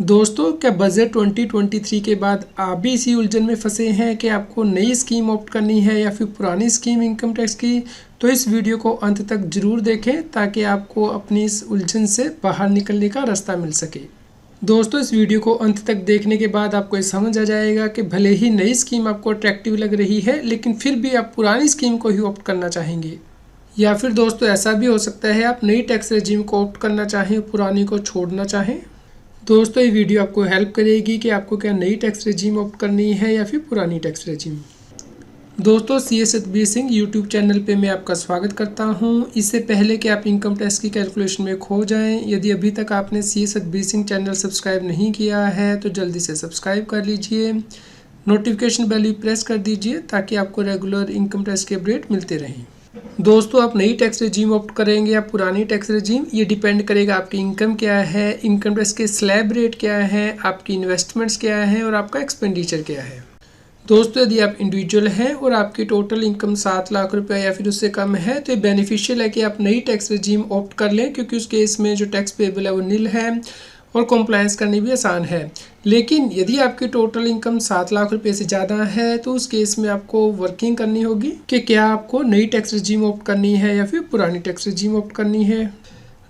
दोस्तों, क्या बजट 2023 के बाद आप भी इसी उलझन में फंसे हैं कि आपको नई स्कीम ऑप्ट करनी है या फिर पुरानी स्कीम इनकम टैक्स की? तो इस वीडियो को अंत तक ज़रूर देखें ताकि आपको अपनी इस उलझन से बाहर निकलने का रास्ता मिल सके। दोस्तों, इस वीडियो को अंत तक देखने के बाद आपको ये समझ आ जाएगा कि भले ही नई स्कीम आपको अट्रैक्टिव लग रही है, लेकिन फिर भी आप पुरानी स्कीम को ही ऑप्ट करना चाहेंगे। या फिर दोस्तों, ऐसा भी हो सकता है आप नई टैक्स रेजिम को ऑप्ट करना चाहें, पुरानी को छोड़ना चाहें। दोस्तों, ये वीडियो आपको हेल्प करेगी कि आपको क्या नई टैक्स रेजिम ऑप्ट करनी है या फिर पुरानी टैक्स रेजिम। दोस्तों, CS Satbir Singh YouTube channel पे मैं आपका स्वागत करता हूं। इससे पहले कि आप इनकम टैक्स की कैलकुलेशन में खो जाएं, यदि अभी तक आपने CS Satbir Singh channel subscribe नहीं किया है तो जल्दी से सब्सक्राइब कर लीजिए। नोटिफिकेशन बेल भी प्रेस कर दीजिए ताकि आपको रेगुलर इनकम टैक्स के अपडेट मिलते रहें। दोस्तों, आप नई टैक्स रेजिम ऑप्ट करेंगे या पुरानी टैक्स रेजिम, ये डिपेंड करेगा आपकी इनकम क्या है, इनकम टैक्स के स्लैब रेट क्या है, आपकी इन्वेस्टमेंट्स क्या है और आपका एक्सपेंडिचर क्या है। दोस्तों, यदि आप इंडिविजुअल हैं और आपकी टोटल इनकम 7 लाख रुपए या फिर उससे कम है तो ये बेनिफिशियल है कि आप नई टैक्स रेजिम ऑप्ट कर लें, क्योंकि उस केस में जो टैक्स पेबल है वो नील है और कॉम्प्लायंस करनी भी आसान है। लेकिन यदि आपकी टोटल इनकम 7 लाख रुपए से ज़्यादा है तो उस केस में आपको वर्किंग करनी होगी कि क्या आपको नई टैक्स रेजिम ऑप्ट करनी है या फिर पुरानी टैक्स रेजिम ऑप्ट करनी है।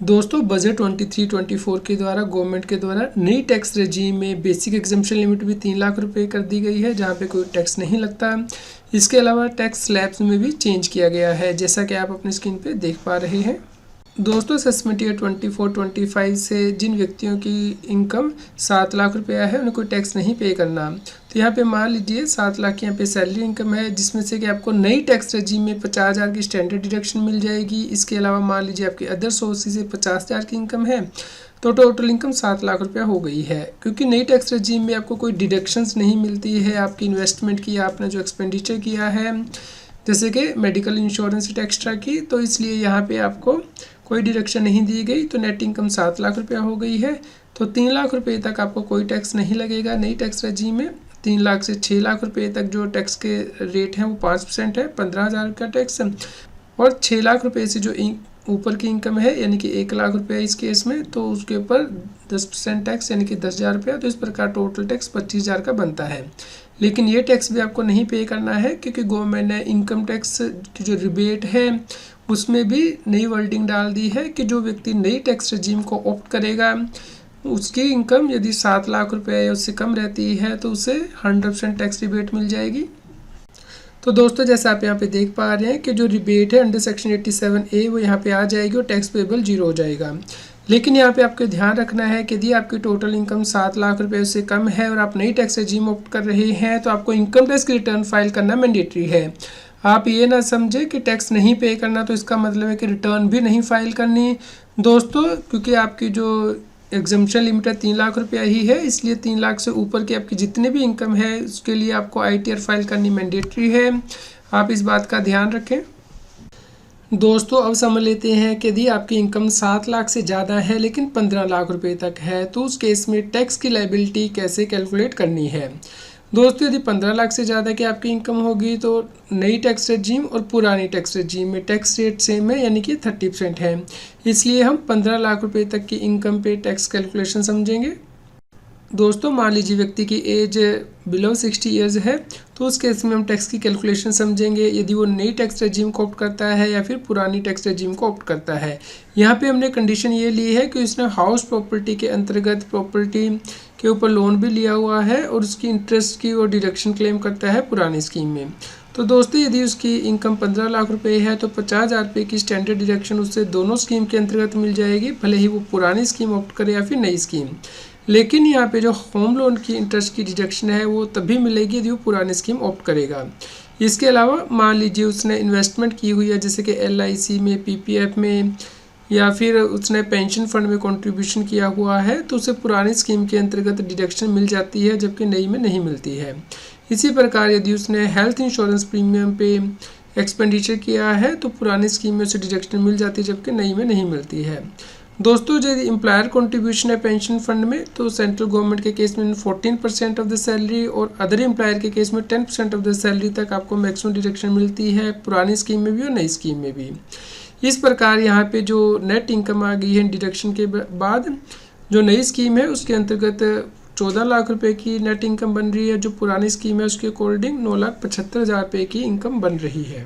दोस्तों, बजट 23-24 के द्वारा गवर्नमेंट के द्वारा नई टैक्स रेजिम में बेसिक एग्जम्पशन लिमिट भी 3 लाख रुपए कर दी गई है, जहाँ पे कोई टैक्स नहीं लगता। इसके अलावा टैक्स स्लैब्स में भी चेंज किया गया है, जैसा कि आप अपनी स्क्रीन पे देख पा रहे हैं। दोस्तों, असेसमेंट ईयर 24-25 से जिन व्यक्तियों की इनकम 7 लाख रुपया है उन्हें कोई टैक्स नहीं पे करना। तो यहाँ पे मान लीजिए 7 लाख की यहाँ पे सैलरी इनकम है, जिसमें से कि आपको नई टैक्स रेजिम में 50,000 की स्टैंडर्ड डिडक्शन मिल जाएगी। इसके अलावा मान लीजिए आपकी अदर सोर्सेज से 50,000 की इनकम है, तो टोटल इनकम 7 लाख रुपया हो गई है। क्योंकि नई टैक्स रेजिम में आपको कोई डिडक्शंस नहीं मिलती है आपकी इन्वेस्टमेंट की, आपने जो एक्सपेंडिचर किया है, जैसे कि मेडिकल इंश्योरेंस एक्स्ट्रा की, तो इसलिए यहाँ पे आपको कोई डिडक्शन नहीं दी गई। तो नेट इनकम 7 लाख रुपया हो गई है। तो 3 लाख रुपए तक आपको कोई टैक्स नहीं लगेगा नई टैक्स रेजिम में। 3 लाख से 6 लाख रुपए तक जो टैक्स के रेट हैं वो 5% है, 15,000 का टैक्स। और 6 लाख रुपए से जो ऊपर की इनकम है, यानी कि 1 लाख रुपया इस केस में, तो उसके ऊपर 10% टैक्स यानी कि 10,000 रुपया। तो इस प्रकार टोटल टैक्स 25,000 का बनता है। लेकिन ये टैक्स भी आपको नहीं पे करना है, क्योंकि गवर्नमेंट ने इनकम टैक्स की जो रिबेट है उसमें भी नई वर्डिंग डाल दी है कि जो व्यक्ति नई टैक्स रेजिम को ऑप्ट करेगा उसकी इनकम यदि 7 लाख रुपए या उससे कम रहती है तो उसे 100% टैक्स रिबेट मिल जाएगी। तो दोस्तों, जैसे आप यहाँ पे देख पा रहे हैं कि जो रिबेट है अंडर सेक्शन 87A वो यहाँ पे आ जाएगी और टैक्स पेबल 0 हो जाएगा। लेकिन यहाँ पे आपको ध्यान रखना है कि यदि आपकी टोटल इनकम 7 लाख रुपए से कम है और आप नई टैक्स रेजिम ऑप्ट कर रहे हैं तो आपको इनकम टैक्स की रिटर्न फाइल करना मैंडेटरी है। आप ये ना समझे कि टैक्स नहीं पे करना तो इसका मतलब है कि रिटर्न भी नहीं फाइल करनी। दोस्तों, क्योंकि आपकी जो एग्जम्पशन लिमिट है 3 लाख रुपया ही है, इसलिए 3 लाख से ऊपर की आपकी जितने भी इनकम है उसके लिए आपको ITR फाइल करनी मैंडेटरी है। आप इस बात का ध्यान रखें। दोस्तों, अब समझ लेते हैं कि यदि आपकी इनकम 7 लाख से ज़्यादा है लेकिन 15 लाख रुपए तक है तो उस केस में टैक्स की लायबिलिटी कैसे कैलकुलेट करनी है। दोस्तों, यदि 15 लाख से ज़्यादा की आपकी इनकम होगी तो नई टैक्स रेजिम और पुरानी टैक्स रेजिम में टैक्स रेट सेम है, यानी कि 30% है। इसलिए हम 15 लाख रुपए तक की इनकम पे टैक्स कैलकुलेशन समझेंगे। दोस्तों, मान लीजिए व्यक्ति की एज बिलो 60 ईयर्स है, तो उस केस में हम टैक्स की कैलकुलेशन समझेंगे यदि वो नई टैक्स रेजिम को ऑप्ट करता है या फिर पुरानी टैक्स रेजिम को ऑप्ट करता है। यहाँ पे हमने कंडीशन ये ली है कि उसने हाउस प्रॉपर्टी के अंतर्गत प्रॉपर्टी के ऊपर लोन भी लिया हुआ है और उसकी इंटरेस्ट की वो डिडक्शन क्लेम करता है पुरानी स्कीम में। तो दोस्तों, यदि उसकी इनकम 15 लाख रुपए है तो 50,000 रुपये की स्टैंडर्ड डिडक्शन उससे दोनों स्कीम के अंतर्गत मिल जाएगी, भले ही वो पुरानी स्कीम ऑप्ट करे या फिर नई स्कीम। लेकिन यहाँ पे जो होम लोन की इंटरेस्ट की डिडक्शन है वो तभी मिलेगी यदि वो पुरानी स्कीम ऑप्ट करेगा। इसके अलावा मान लीजिए उसने इन्वेस्टमेंट की हुई है, जैसे कि LIC में, PPF में, या फिर उसने पेंशन फंड में कंट्रीब्यूशन किया हुआ है, तो उसे पुरानी स्कीम के अंतर्गत डिडक्शन मिल जाती है जबकि नई में नहीं मिलती है। इसी प्रकार यदि उसने हेल्थ इंश्योरेंस प्रीमियम पे एक्सपेंडिचर किया है तो पुरानी स्कीम में उसे डिडक्शन मिल जाती है जबकि नई में नहीं मिलती है। दोस्तों, यदि एम्प्लॉयर कंट्रीब्यूशन है पेंशन फंड में तो सेंट्रल गवर्नमेंट के केस में 14% ऑफ द सैलरी और अदर एम्प्लॉयर के केस में 10% ऑफ द सैलरी तक आपको मैक्सिमम डिडक्शन मिलती है, पुरानी स्कीम में भी और नई स्कीम में भी। इस प्रकार यहाँ पे जो नेट इनकम आ गई है डिडक्शन के बाद जो नई स्कीम है उसके अंतर्गत 14 लाख रुपए की नेट इनकम बन रही है। जो पुरानी स्कीम है उसके अकॉर्डिंग 9,75,000 रुपये की इनकम बन रही है।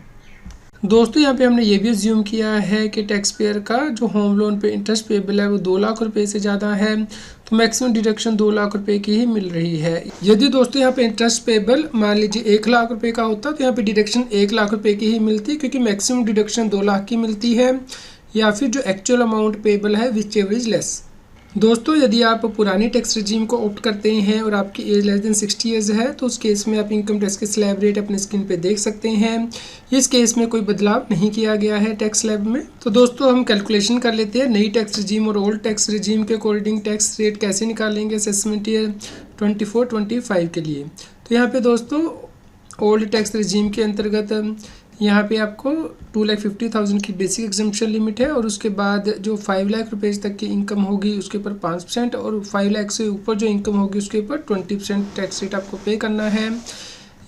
दोस्तों यहाँ पे हमने ये भी अज्यूम किया है कि टैक्स पेयर का जो होम लोन पे इंटरेस्ट पेबल है वो 2 लाख रुपए से ज़्यादा है, तो मैक्सिमम डिडक्शन 2 लाख रुपए की ही मिल रही है। यदि दोस्तों यहाँ पे इंटरेस्ट पेबल मान लीजिए 1 लाख रुपए का होता तो यहाँ पे डिडक्शन 1 लाख रुपए की ही मिलती, क्योंकि मैक्सिमम डिडक्शन 2 लाख की मिलती है, या फिर जो एक्चुअल अमाउंट पेबल है विच एवर इज लेस। दोस्तों यदि आप पुरानी टैक्स रजीम को ऑप्ट करते हैं और आपकी एज लेस देन 60 ईयर्स है तो उस केस में आप इनकम टैक्स के स्लैब रेट अपने स्क्रीन पे देख सकते हैं। इस केस में कोई बदलाव नहीं किया गया है टैक्स स्लैब में। तो दोस्तों हम कैलकुलेशन कर लेते हैं नई टैक्स रजीम और ओल्ड टैक्स रजीम के अकॉर्डिंग टैक्स रेट कैसे निकालेंगे असेसमेंट ईयर 24-25 के लिए। तो यहाँ पे दोस्तों ओल्ड टैक्स रजीम के अंतर्गत यहाँ पे आपको 2,50,000 की बेसिक एग्जम्पशन लिमिट है, और उसके बाद जो 5 लाख रुपये तक की इनकम होगी उसके ऊपर 5%, और 5 लाख से ऊपर जो इनकम होगी उसके ऊपर 20% टैक्स रेट आपको पे करना है,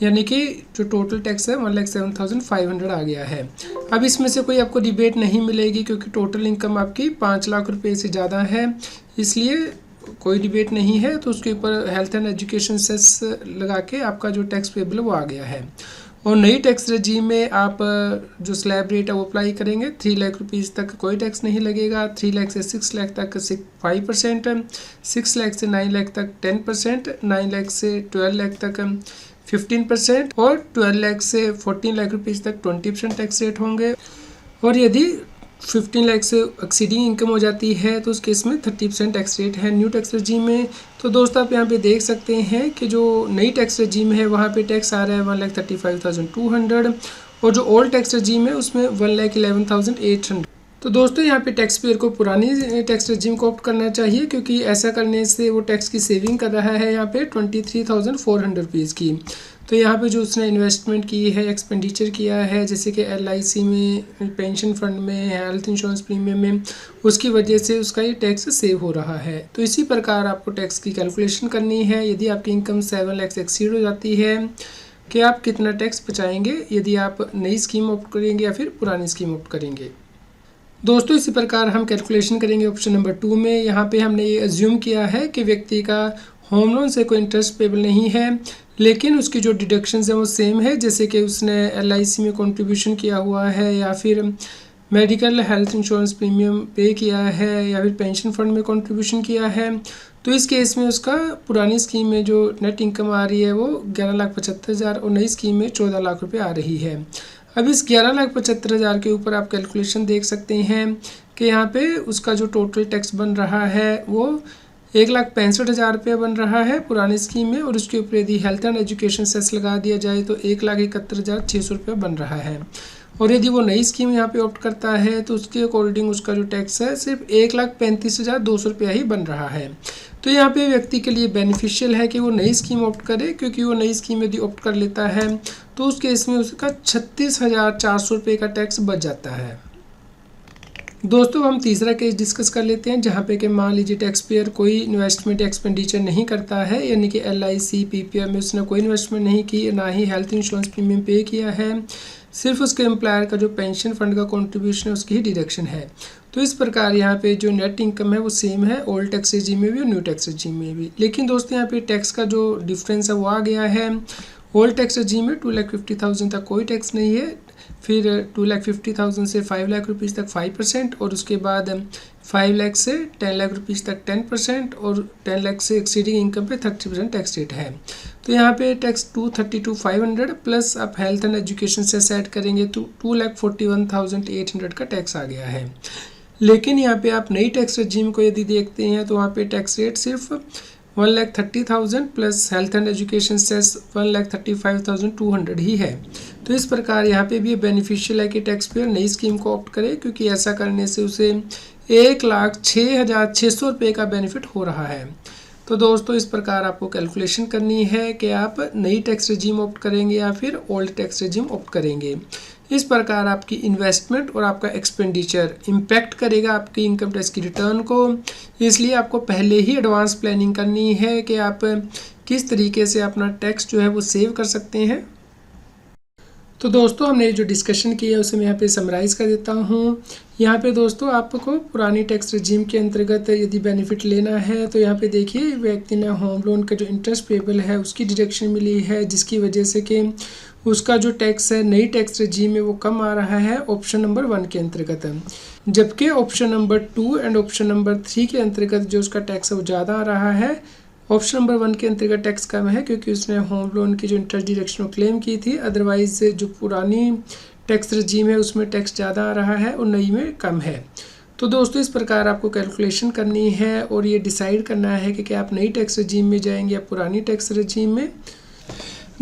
यानी कि जो टोटल टैक्स है 1,07,500 आ गया है। अब इसमें से कोई आपको रिबेट नहीं मिलेगी क्योंकि टोटल इनकम आपकी 5 लाख रुपये से ज़्यादा है, इसलिए कोई डिबेट नहीं है। तो उसके ऊपर हेल्थ एंड एजुकेशन सेस लगा के आपका जो टैक्स पेबल वो आ गया है। और नई टैक्स रजीम में आप जो स्लैब रेट है वो अप्लाई करेंगे। 3 लाख रुपीज़ तक कोई टैक्स नहीं लगेगा, 3 लाख से 6 लाख तक 5%, 6 लाख से 9 लाख तक 10%, 9 लाख से 12 लाख तक 15%, और 12 लाख से 14 लाख रुपीज़ तक 20% टैक्स रेट होंगे। और यदि 15 लाख से एक्सीडिंग इनकम हो जाती है तो उस केस में 30% टैक्स रेट है न्यू टैक्स रजीम में। तो दोस्तों आप यहाँ पे देख सकते हैं कि जो नई टैक्स रजीम है वहाँ पे टैक्स आ रहा है 1,35,200, और जो ओल्ड टैक्स रजीम है उसमें 1,11,800। तो दोस्तों यहाँ पे टैक्स पेयर को पुरानी टैक्स रजीम को ऑप्ट करना चाहिए, क्योंकि ऐसा करने से वो टैक्स की सेविंग कर रहा है यहाँ पे 23,400 रुपीज़ की। तो यहाँ पे जो उसने इन्वेस्टमेंट की है, एक्सपेंडिचर किया है, जैसे कि LIC में, पेंशन फंड में, हेल्थ इंश्योरेंस प्रीमियम में, उसकी वजह से उसका ये टैक्स सेव हो रहा है। तो इसी प्रकार आपको टैक्स की कैलकुलेशन करनी है। यदि आपकी इनकम 7 लाख से एक्सीड हो जाती है कि आप कितना टैक्स बचाएंगे यदि आप नई स्कीम ऑप्ट करेंगे या फिर पुरानी स्कीम ऑप्ट करेंगे। दोस्तों इसी प्रकार हम कैलकुलेशन करेंगे ऑप्शन नंबर 2 में। यहाँ पे हमने ये अज्यूम किया है कि व्यक्ति का होम लोन से कोई इंटरेस्ट पेबल नहीं है, लेकिन उसकी जो डिडक्शंस हैं वो सेम है, जैसे कि उसने LIC में कंट्रीब्यूशन किया हुआ है, या फिर मेडिकल हेल्थ इंश्योरेंस प्रीमियम पे किया है, या फिर पेंशन फंड में कंट्रीब्यूशन किया है। तो इस केस में उसका पुरानी स्कीम में जो नेट इनकम आ रही है वो 11,75,000 और नई स्कीम में 14 लाख रुपये आ रही है। अब इस 11,75,000 के ऊपर आप कैलकुलेशन देख सकते हैं कि यहाँ पे उसका जो टोटल टैक्स बन रहा है वो 1,65,000 रुपये बन रहा है पुरानी स्कीम में, और उसके ऊपर यदि हेल्थ एंड एजुकेशन सेस लगा दिया जाए तो 1,71,600 रुपये बन रहा है। और यदि वो नई स्कीम यहाँ पे ऑप्ट करता है तो उसके अकॉर्डिंग उसका जो टैक्स है सिर्फ 1,35,200 रुपया ही बन रहा है। तो यहाँ पे व्यक्ति के लिए बेनिफिशियल है कि वो नई स्कीम ऑप्ट करे, क्योंकि वो नई स्कीम यदि ऑप्ट कर लेता है तो उस केस में उसका 36,400 रुपये का टैक्स बच जाता है। दोस्तों हम तीसरा केस डिस्कस कर लेते हैं, जहाँ पे कि मान लीजिए टैक्स पेयर कोई इन्वेस्टमेंट एक्सपेंडिचर नहीं करता है, यानी कि LIC PPF में उसने कोई इन्वेस्टमेंट नहीं की, ना ही हेल्थ इंश्योरेंस प्रीमियम पे किया है, सिर्फ उसके एम्प्लॉयर का जो पेंशन फंड का कंट्रीब्यूशन है उसकी ही डिडक्शन है। तो इस प्रकार यहाँ पे जो नेट इनकम है वो सेम है ओल्ड टैक्स रजीम में भी और न्यू टैक्स रजीम में भी। लेकिन दोस्तों यहाँ पे टैक्स का जो डिफरेंस है वो आ गया है। ओल्ड टैक्स रजीम में 2,50,000 तक कोई टैक्स नहीं है, फिर 2,50,000 से 5 लाख रुपीज़ तक 5%, और उसके बाद 5 लाख से 10 लाख रुपीज़ तक 10%, और 10 लाख से एक्सीडिंग इनकम पे 30% टैक्स रेट है। तो यहाँ पे टैक्स 232,500 प्लस आप हेल्थ एंड एजुकेशन से सेट करेंगे तो 2,41,800 का टैक्स आ गया है। लेकिन यहाँ पे आप नई टैक्स रजीम को यदि देखते हैं तो वहाँ पे टैक्स रेट सिर्फ 1,30,000 plus health and education cess 1,35,200 ही है। तो इस प्रकार यहाँ पे भी बेनिफिशियल है कि टैक्स पेयर नई स्कीम को ऑप्ट करे, क्योंकि ऐसा करने से उसे 1,06,600 रुपये का बेनिफिट हो रहा है। तो दोस्तों इस प्रकार आपको कैलकुलेशन करनी है कि आप नई टैक्स रजीम ऑप्ट करेंगे या फिर ओल्ड टैक्स रजीम ऑप्ट करेंगे। इस प्रकार आपकी इन्वेस्टमेंट और आपका एक्सपेंडिचर इम्पैक्ट करेगा आपकी इनकम टैक्स की रिटर्न को, इसलिए आपको पहले ही एडवांस प्लानिंग करनी है कि आप किस तरीके से अपना टैक्स जो है वो सेव कर सकते हैं। तो दोस्तों हमने जो डिस्कशन किया है उसे मैं यहाँ पे समराइज़ कर देता हूँ। यहाँ पे दोस्तों आपको पुरानी टैक्स रजीम के अंतर्गत यदि बेनिफिट लेना है तो यहाँ पे देखिए व्यक्ति ने होम लोन का जो इंटरेस्ट पेबल है उसकी डिडक्शन मिली है, जिसकी वजह से कि उसका जो टैक्स है नई टैक्स रजीम में वो कम आ रहा है ऑप्शन नंबर 1 के अंतर्गत। जबकि option number 2 and option number 3 के अंतर्गत जो उसका टैक्स है वो ज़्यादा आ रहा है। ऑप्शन नंबर 1 के अंतर्गत टैक्स कम है क्योंकि उसने होम लोन की जो इंटरेस्ट डिडक्शन क्लेम की थी, अदरवाइज जो पुरानी टैक्स रजीम है उसमें टैक्स ज़्यादा आ रहा है और नई में कम है। तो दोस्तों इस प्रकार आपको कैलकुलेशन करनी है और ये डिसाइड करना है कि क्या आप नई टैक्स रजीम में जाएंगे या पुरानी टैक्स रजीम में।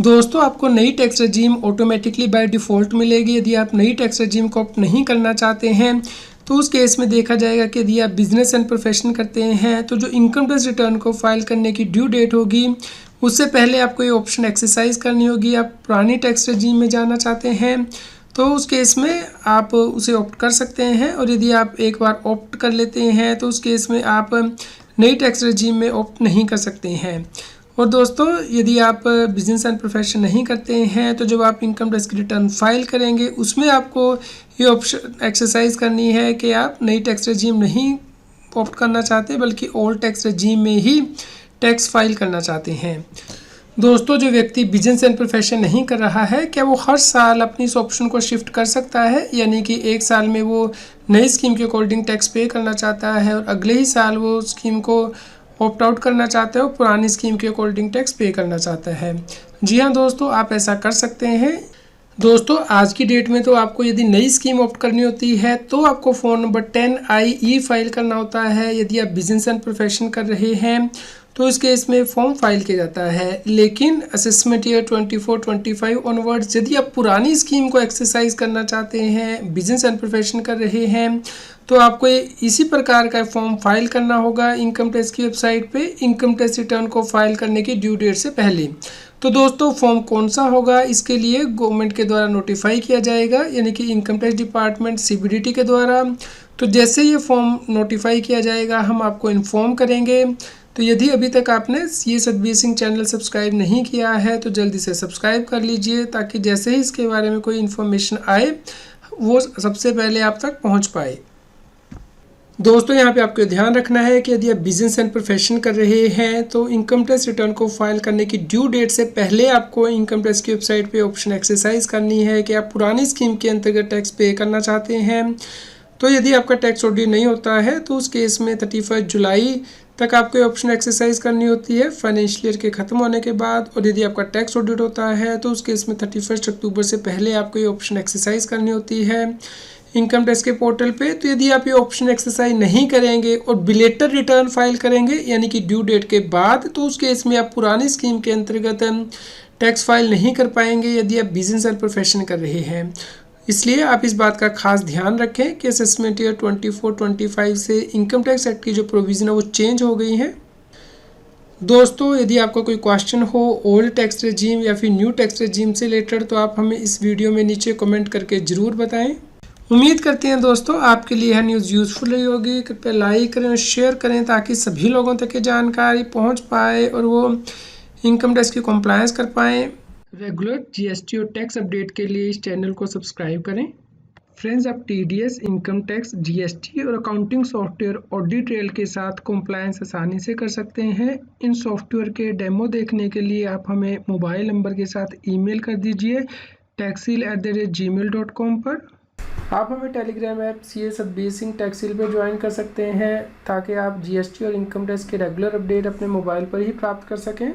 दोस्तों आपको नई टैक्स रजीम ऑटोमेटिकली बाय डिफ़ॉल्ट मिलेगी। यदि आप नई टैक्स रजीम को ऑप्ट नहीं करना चाहते हैं तो उस केस में देखा जाएगा कि यदि आप बिजनेस एंड प्रोफेशन करते हैं तो जो इनकम टैक्स रिटर्न को फाइल करने की ड्यू डेट होगी उससे पहले आपको ये ऑप्शन एक्सरसाइज करनी होगी। आप पुरानी टैक्स रजीम में जाना चाहते हैं तो उस केस में आप उसे ऑप्ट कर सकते हैं, और यदि आप एक बार ऑप्ट कर लेते हैं तो उस केस में आप नई टैक्स रजीम में ऑप्ट नहीं कर सकते हैं। और दोस्तों यदि आप बिजनेस एंड प्रोफेशन नहीं करते हैं तो जब आप इनकम टैक्स की रिटर्न फाइल करेंगे उसमें आपको ये ऑप्शन एक्सरसाइज करनी है कि आप नई टैक्स रजीम नहीं ऑप्ट करना चाहते बल्कि ओल्ड टैक्स रजीम में ही टैक्स फाइल करना चाहते हैं। दोस्तों जो व्यक्ति बिजनेस एंड प्रोफेशन नहीं कर रहा है क्या वो हर साल अपनी इस ऑप्शन को शिफ्ट कर सकता है, यानी कि एक साल में वो नई स्कीम के अकॉर्डिंग टैक्स पे करना चाहता है और अगले ही साल वो स्कीम को ऑप्ट आउट करना चाहता है और पुरानी स्कीम के अकॉर्डिंग टैक्स पे करना चाहता है। जी हाँ दोस्तों, आप ऐसा कर सकते हैं। दोस्तों आज की डेट में तो आपको यदि नई स्कीम ऑप्ट करनी होती है तो आपको फॉर्म नंबर 10IE फाइल करना होता है। यदि आप बिजनेस एंड प्रोफेशन कर रहे हैं तो इस केस में फॉर्म फाइल किया जाता है, लेकिन असेसमेंट ईयर 24-25 ऑनवर्ड्स यदि आप पुरानी स्कीम को एक्सरसाइज करना चाहते हैं, बिजनेस एंड प्रोफेशन कर रहे हैं, तो आपको इसी प्रकार का फॉर्म फाइल करना होगा इनकम टैक्स की वेबसाइट पे इनकम टैक्स रिटर्न को फाइल करने की ड्यू डेट से पहले। तो दोस्तों फॉर्म कौन सा होगा, इसके लिए गवर्नमेंट के द्वारा नोटिफाई किया जाएगा, यानी कि इनकम टैक्स डिपार्टमेंट CBDT के द्वारा। तो जैसे ये फॉर्म नोटिफाई किया जाएगा हम आपको इन्फॉर्म करेंगे। तो यदि अभी तक आपने CA Satbir Singh channel subscribe नहीं किया है तो जल्दी से सब्सक्राइब कर लीजिए, ताकि जैसे ही इसके बारे में कोई इन्फॉर्मेशन आए वो सबसे पहले आप तक पहुंच पाए। दोस्तों यहाँ पे आपको ध्यान रखना है कि यदि आप बिजनेस एंड प्रोफेशन कर रहे हैं तो इनकम टैक्स रिटर्न को फाइल करने की ड्यू डेट से पहले आपको इनकम टैक्स की वेबसाइट पे ऑप्शन एक्सरसाइज करनी है कि आप पुरानी स्कीम के अंतर्गत टैक्स पे करना चाहते हैं। तो यदि आपका टैक्स ऑडिट नहीं होता है तो उस केस में 31 जुलाई तक आपको ऑप्शन एक्सरसाइज करनी होती है फाइनेंशियल ईयर के ख़त्म होने के बाद। और यदि आपका टैक्स ऑडिट होता है तो उस केस में 31 अक्टूबर से पहले आपको ये ऑप्शन एक्सरसाइज करनी होती है इनकम टैक्स के पोर्टल पे। तो यदि आप ये ऑप्शन एक्सरसाइज नहीं करेंगे और बिलेटर रिटर्न फाइल करेंगे यानी कि ड्यू डेट के बाद, तो उस केस में आप पुरानी स्कीम के अंतर्गत टैक्स फाइल नहीं कर पाएंगे यदि आप बिजनेस एंड प्रोफेशन कर रहे हैं। इसलिए आप इस बात का खास ध्यान रखें कि असेसमेंट ईयर 24-25 से इनकम टैक्स एक्ट की जो प्रोविज़न है वो चेंज हो गई हैं। दोस्तों यदि आपका कोई क्वेश्चन हो ओल्ड टैक्स रजीम या फिर न्यू टैक्स रजीम से रिलेटेड तो आप हमें इस वीडियो में नीचे कमेंट करके ज़रूर बताएं। उम्मीद करते हैं दोस्तों आपके लिए यह न्यूज़ यूज़फुल रही होगी। कृपया लाइक करें और शेयर करें ताकि सभी लोगों तक ये जानकारी पहुँच पाए और वो इनकम टैक्स की कॉम्प्लायंस कर पाएँ। रेगुलर GST और टैक्स अपडेट के लिए इस चैनल को सब्सक्राइब करें। फ्रेंड्स, आप TDS, इनकम टैक्स, GST और अकाउंटिंग सॉफ्टवेयर ऑडिट ट्रेल के साथ कॉम्प्लायंस आसानी से कर सकते हैं। इन सॉफ्टवेयर के डेमो देखने के लिए आप हमें मोबाइल नंबर के साथ ईमेल कर दीजिए taxil@gmail.com पर। आप हमें Telegram app CA Satbir Singh Taxil पर ज्वाइन कर सकते हैं ताकि आप GST और इनकम टैक्स के रेगुलर अपडेट अपने मोबाइल पर ही प्राप्त कर सकें।